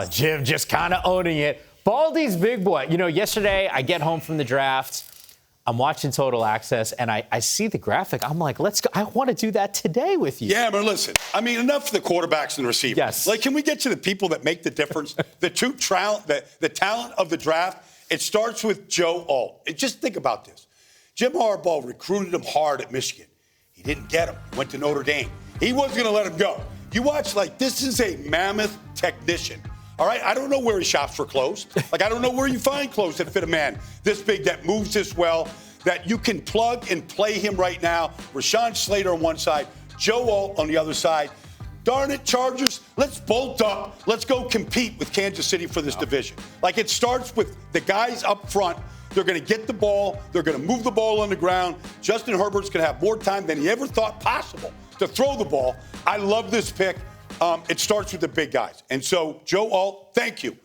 Jim just kind of owning it. Baldy's big boy. You know, yesterday I get home from the draft. I'm watching Total Access, and I see the graphic. I'm like, let's go. I want to do that today with you. Yeah, but listen, I mean, enough for the quarterbacks and receivers. Yes. Like, can we get to the people that make the difference? The talent of the draft, it starts with Joe Alt. And just think about this. Jim Harbaugh recruited him hard at Michigan. He didn't get him. Went to Notre Dame. He wasn't going to let him go. You watch, like, this is a mammoth technician. All right, I don't know where he shops for clothes. Like, I don't know where you find clothes that fit a man this big, that moves this well, that you can plug and play him right now. Rashawn Slater on one side, Joe Alt on the other side. Darn it, Chargers, let's bolt up. Let's go compete with Kansas City for this division. Like, it starts with the guys up front. They're going to get the ball. They're going to move the ball on the ground. Justin Herbert's going to have more time than he ever thought possible to throw the ball. I love this pick. It starts with the big guys. And so, Joe Alt, thank you.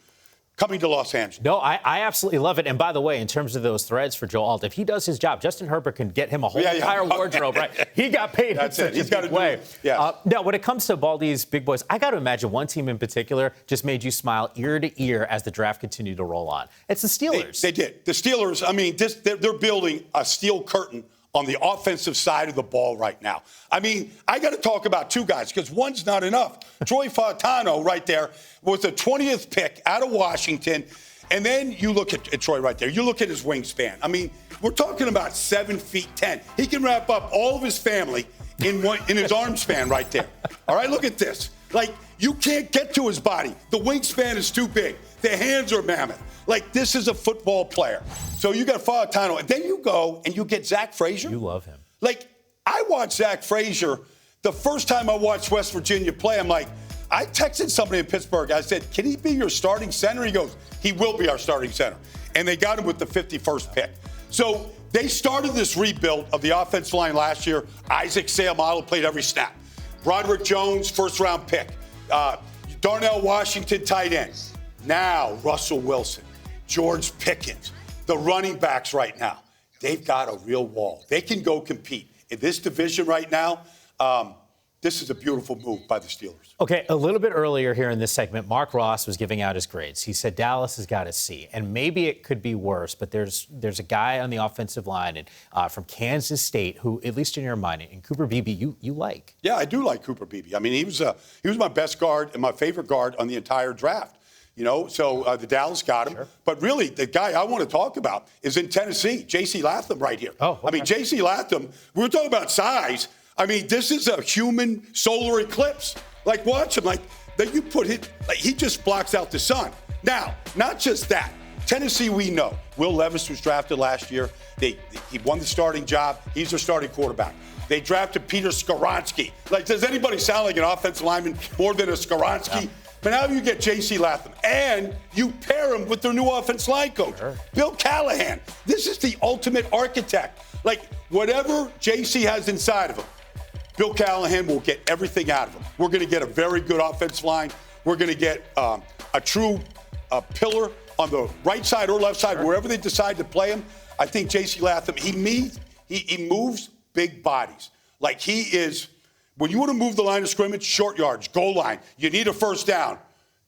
Coming to Los Angeles. No, I absolutely love it. And by the way, in terms of those threads for Joe Alt, if he does his job, Justin Herbert can get him a whole entire wardrobe, right? He got paid in such a big way. Yeah. Now, when it comes to Baldy's big boys, I got to imagine one team in particular just made you smile ear to ear as the draft continued to roll on. It's the Steelers. They did. The Steelers, I mean, they're building a steel curtain on the offensive side of the ball right now. I mean, I got to talk about two guys because one's not enough. Troy Fautano right there was the 20th pick out of Washington. And then you look at Troy right there. You look at his wingspan. I mean, we're talking about 7'10". He can wrap up all of his family in his arm span right there. All right, look at this. Like, you can't get to his body. The wingspan is too big. The hands are mammoth. Like, this is a football player. So you got Fautano. And then you go and you get Zach Frazier. You love him. Like, I watched Zach Frazier. The first time I watched West Virginia play, I'm like, I texted somebody in Pittsburgh. I said, can he be your starting center? He goes, he will be our starting center. And they got him with the 51st pick. So they started this rebuild of the offensive line last year. Isaac Seumalo played every snap. Broderick Jones, first-round pick. Darnell Washington, tight end. Now, Russell Wilson, George Pickens, the running backs right now. They've got a real wall. They can go compete. In this division right now, this is a beautiful move by the Steelers. Okay, a little bit earlier here in this segment, Mark Ross was giving out his grades. He said Dallas has got a C, and maybe it could be worse, but there's a guy on the offensive line and from Kansas State who, at least in your mind, and Cooper Beebe, you like. Yeah, I do like Cooper Beebe. I mean, he was my best guard and my favorite guard on the entire draft. You know, so the Dallas got him. Sure. But really, the guy I want to talk about is in Tennessee, J.C. Latham right here. Oh, okay. I mean, J.C. Latham, we were talking about size. I mean, this is a human solar eclipse. Like, watch him. Like, that you put it, like, he just blocks out the sun. Now, not just that. Tennessee, we know. Will Levis was drafted last year. He won the starting job. He's their starting quarterback. They drafted Peter Skoronski. Like, does anybody sound like an offensive lineman more than a Skoronski? Yeah. But now you get J.C. Latham, and you pair him with their new offensive line coach, Bill Callahan. This is the ultimate architect. Like, whatever J.C. has inside of him, Bill Callahan will get everything out of him. We're going to get a very good offensive line. We're going to get a true pillar on the right side or left side, wherever they decide to play him. I think J.C. Latham, he moves big bodies. Like, he is. When you want to move the line of scrimmage, short yards, goal line, you need a first down,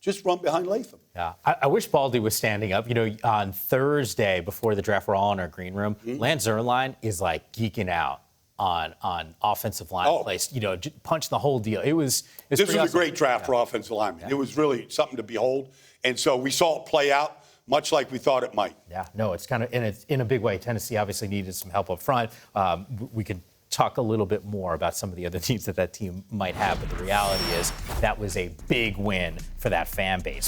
just run behind Latham. Yeah, I wish Baldy was standing up. You know, on Thursday before the draft, we're all in our green room. Lance Zierlein is like geeking out on offensive line plays. You know, punching the whole deal. This was a great draft for offensive linemen. Yeah. It was really something to behold. And so we saw it play out much like we thought it might. Yeah, no, it's kind of, and it's in a big way. Tennessee obviously needed some help up front. We could talk a little bit more about some of the other teams that team might have, but the reality is that was a big win for that fan base.